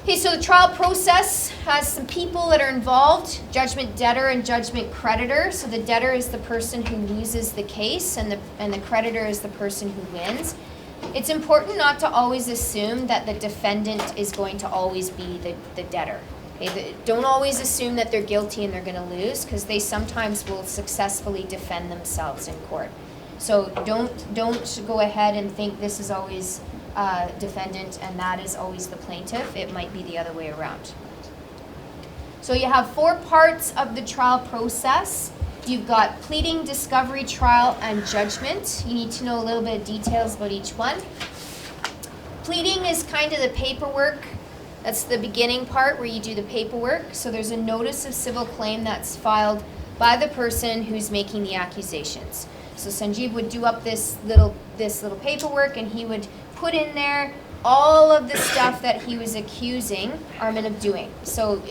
Okay, so the trial process has some people that are involved, judgment debtor and judgment creditor. So the debtor is the person who loses the case, and the creditor is the person who wins. It's important not to always assume that the defendant is going to always be the debtor. Okay? Don't always assume that they're guilty and they're going to lose, because they sometimes will successfully defend themselves in court. So don't go ahead and think this is always defendant and that is always the plaintiff. It might be the other way around. So you have 4 parts of the trial process. You've got pleading, discovery, trial, and judgment. You need to know a little bit of details about each one. Pleading is kind of the paperwork. That's the beginning part where you do the paperwork. So there's a notice of civil claim that's filed by the person who's making the accusations. So Sanjeev would do up this little paperwork, and he would put in there all of the stuff that he was accusing Armin of doing. So,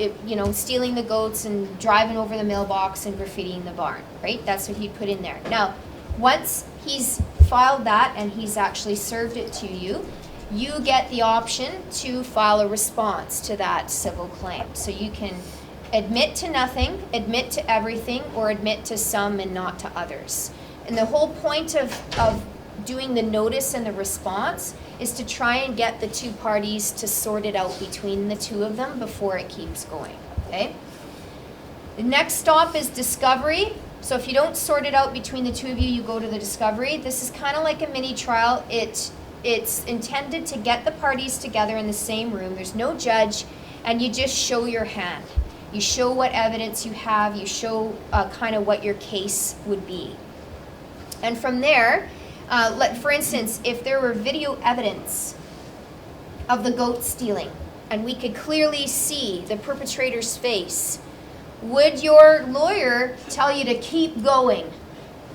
stealing the goats and driving over the mailbox and graffitiing the barn, right? That's what he'd put in there. Now, once he's filed that and he's actually served it to you, you get the option to file a response to that civil claim. So you can admit to nothing, admit to everything, or admit to some and not to others. And the whole point of doing the notice and the response is to try and get the 2 parties to sort it out between the 2 of them before it keeps going, okay? The next stop is discovery. So if you don't sort it out between the 2 of you, you go to the discovery. This is kind of like a mini trial. It's intended to get the parties together in the same room. There's no judge, and you just show your hand. You show what evidence you have. You show kind of what your case would be. And from there, for instance, if there were video evidence of the goat stealing and we could clearly see the perpetrator's face, would your lawyer tell you to keep going?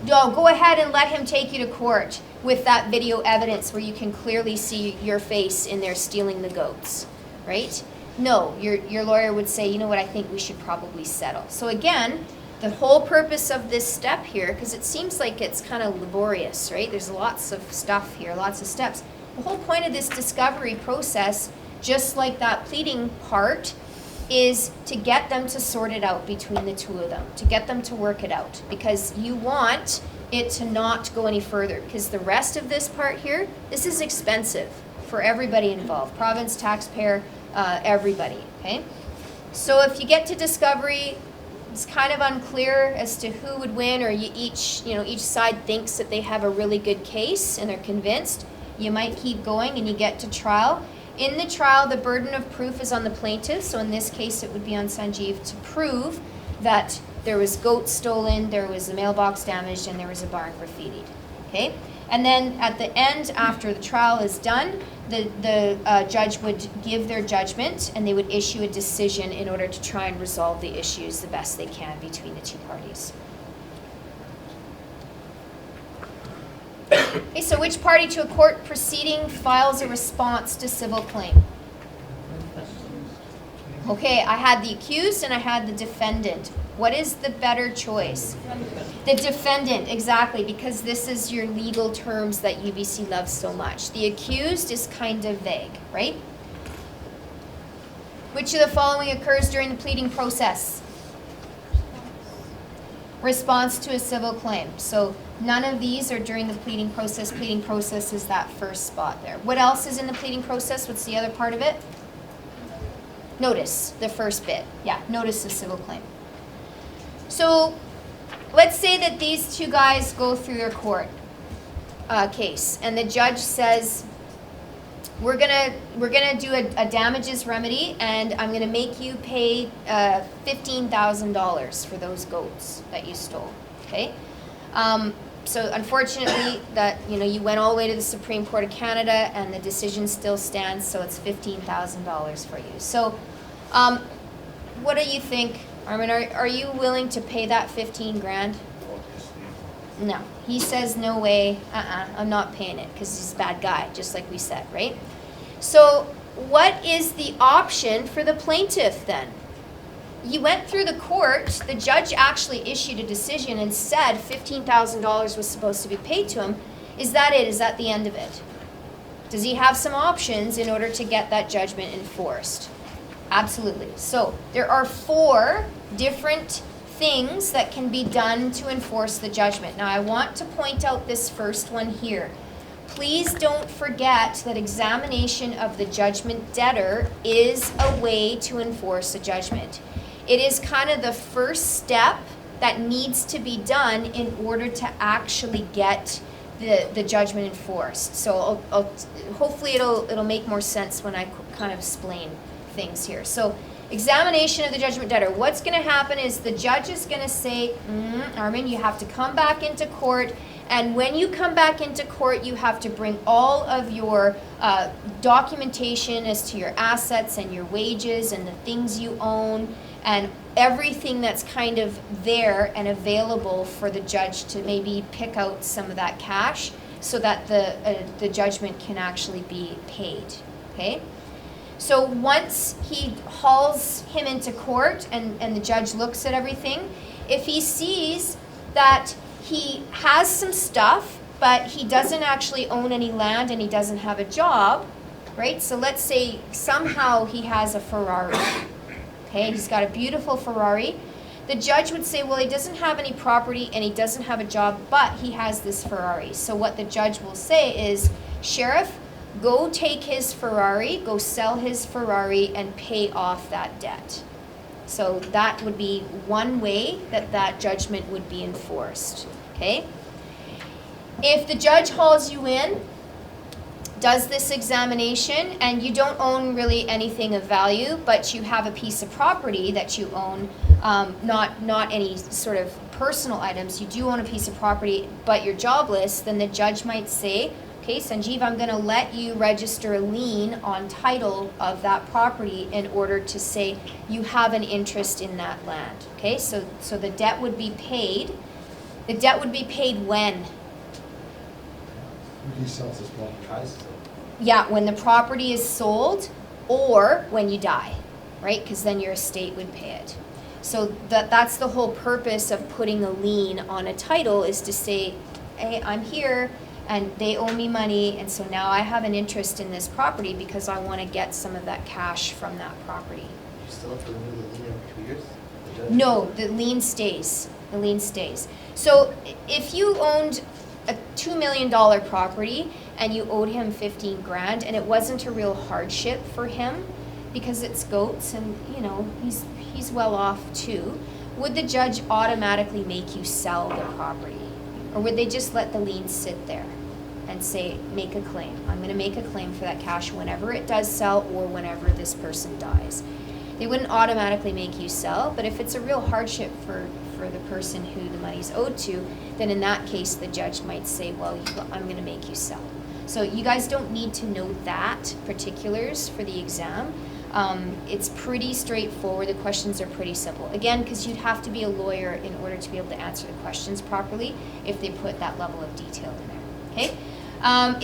No, go ahead and let him take you to court with that video evidence where you can clearly see your face in there stealing the goats, right? No, your lawyer would say, you know what, I think we should probably settle. So again, the whole purpose of this step here, because it seems like it's kind of laborious, right? There's lots of stuff here, lots of steps. The whole point of this discovery process, just like that pleading part, is to get them to sort it out between the 2 of them, to get them to work it out, because you want it to not go any further, because the rest of this part here, this is expensive for everybody involved, province, taxpayer, everybody, okay? So if you get to discovery, it's kind of unclear as to who would win, or each side thinks that they have a really good case and they're convinced. You might keep going and you get to trial. In the trial, the burden of proof is on the plaintiff. So in this case, it would be on Sanjeev to prove that there was goats stolen, there was a mailbox damaged, and there was a barn graffitied. Okay? And then at the end, after the trial is done, the judge would give their judgment, and they would issue a decision in order to try and resolve the issues the best they can between the 2 parties. Okay, so which party to a court proceeding files a response to civil claim? Okay, I had the accused and I had the defendant. What is the better choice? The defendant, exactly, because this is your legal terms that UBC loves so much. The accused is kind of vague, right? Which of the following occurs during the pleading process? Response to a civil claim. So none of these are during the pleading process. Pleading process is that first spot there. What else is in the pleading process? What's the other part of it? Notice, the first bit. Yeah, notice of civil claim. So let's say that these 2 guys go through their court case, and the judge says, we're gonna do a damages remedy, and I'm gonna make you pay $15,000 for those goats that you stole. Okay. So unfortunately, that you went all the way to the Supreme Court of Canada, and the decision still stands. So it's $15,000 for you. So, what do you think, Armin? Are you willing to pay that 15 grand? No. He says no way. I'm not paying it because he's a bad guy, just like we said, right? So, what is the option for the plaintiff then? You went through the court, the judge actually issued a decision and said $15,000 was supposed to be paid to him. Is that it? Is that the end of it? Does he have some options in order to get that judgment enforced? Absolutely. So there are 4 different things that can be done to enforce the judgment. Now I want to point out this first one here. Please don't forget that examination of the judgment debtor is a way to enforce a judgment. It is kind of the first step that needs to be done in order to actually get the judgment enforced. So hopefully it'll make more sense when I kind of explain things here. So examination of the judgment debtor. What's going to happen is the judge is going to say, Armin, you have to come back into court, and when you come back into court, you have to bring all of your documentation as to your assets and your wages and the things you own and everything that's kind of there and available for the judge to maybe pick out some of that cash so that the judgment can actually be paid, okay? So once he hauls him into court and the judge looks at everything, if he sees that he has some stuff, but he doesn't actually own any land and he doesn't have a job, right? So let's say somehow he has a Ferrari, okay? He's got a beautiful Ferrari. The judge would say, well, he doesn't have any property and he doesn't have a job, but he has this Ferrari. So what the judge will say is, Sheriff, go take his Ferrari, go sell his Ferrari and pay off that debt. So that would be one way that that judgment would be enforced, okay? If the judge hauls you in, does this examination, and you don't own really anything of value, but you have a piece of property that you own, not any sort of personal items, you do own a piece of property, but you're jobless, then the judge might say, okay, Sanjeev, I'm going to let you register a lien on title of that property in order to say you have an interest in that land. Okay, so the debt would be paid. The debt would be paid when? When he sells his property. Yeah, when the property is sold or when you die, right? Because then your estate would pay it. So that's the whole purpose of putting a lien on a title, is to say, hey, I'm here, and they owe me money, and so now I have an interest in this property because I want to get some of that cash from that property. You still have to renew the lien every 2 years? No, the lien stays. The lien stays. So if you owned a $2 million property and you owed him 15 grand and it wasn't a real hardship for him because it's goats and, you know, he's well off too, would the judge automatically make you sell the property? Or would they just let the lien sit there and say, make a claim? I'm going to make a claim for that cash whenever it does sell or whenever this person dies. They wouldn't automatically make you sell, but if it's a real hardship for the person who the money's owed to, then in that case the judge might say, well, I'm going to make you sell. So you guys don't need to know that particulars for the exam. It's pretty straightforward. The questions are pretty simple. Again, because you'd have to be a lawyer in order to be able to answer the questions properly if they put that level of detail in there, okay?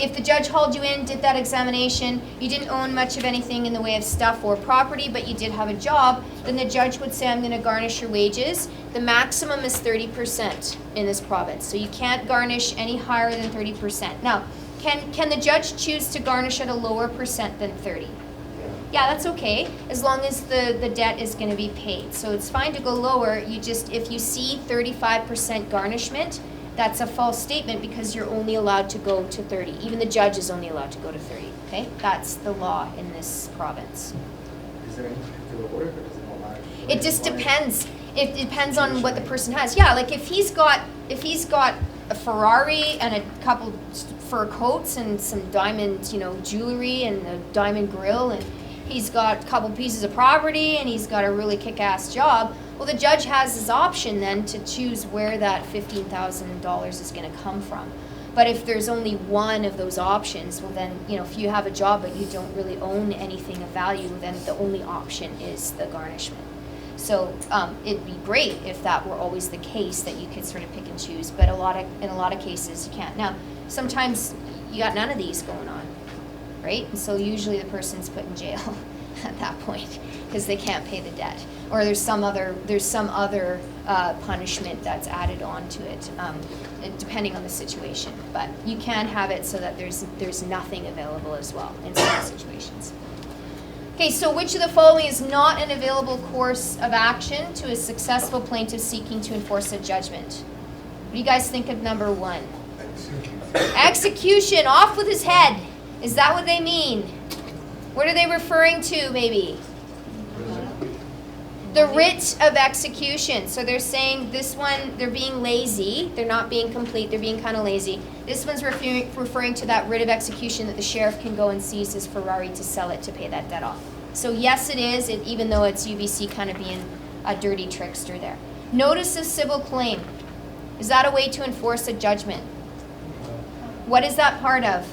If the judge hauled you in, did that examination, you didn't own much of anything in the way of stuff or property, but you did have a job, then the judge would say, I'm going to garnish your wages. The maximum is 30% in this province, so you can't garnish any higher than 30%. Now, can the judge choose to garnish at a lower percent than 30? Yeah, that's okay, as long as the debt is going to be paid. So it's fine to go lower. You just, if you see 35% garnishment, that's a false statement because you're only allowed to go to 30. Even the judge is only allowed to go to 30, okay? That's the law in this province. Is there any particular order, or does it not matter? It just depends. It depends on what the person has. Yeah, like if he's got a Ferrari and a couple fur coats and some diamond, jewelry and a diamond grill, and he's got a couple pieces of property and he's got a really kick-ass job, well, the judge has his option then to choose where that $15,000 is going to come from. But if there's only one of those options, well then, if you have a job but you don't really own anything of value, then the only option is the garnishment. So it'd be great if that were always the case, that you could sort of pick and choose, but in a lot of cases you can't. Now, sometimes you got none of these going on, right? And so usually the person's put in jail at that point because they can't pay the debt, or there's some other punishment that's added on to it, depending on the situation. But you can have it so that there's nothing available as well in some situations. Okay, so which of the following is not an available course of action to a successful plaintiff seeking to enforce a judgment? What do you guys think of number 1? Execution, off with his head. Is that what they mean? What are they referring to, maybe? The writ of execution. So they're saying this one, they're being lazy. They're not being complete. They're being kind of lazy. This one's referring to that writ of execution that the sheriff can go and seize his Ferrari to sell it to pay that debt off. So yes, it is, even though it's UBC kind of being a dirty trickster there. Notice of civil claim. Is that a way to enforce a judgment? What is that part of?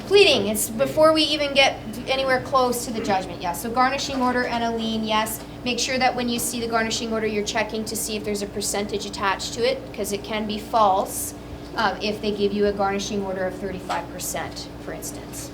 Pleading. It's before we even get anywhere close to the judgment. Yeah, so garnishing order and a lien, yes. Make sure that when you see the garnishing order, you're checking to see if there's a percentage attached to it, because it can be false if they give you a garnishing order of 35%, for instance.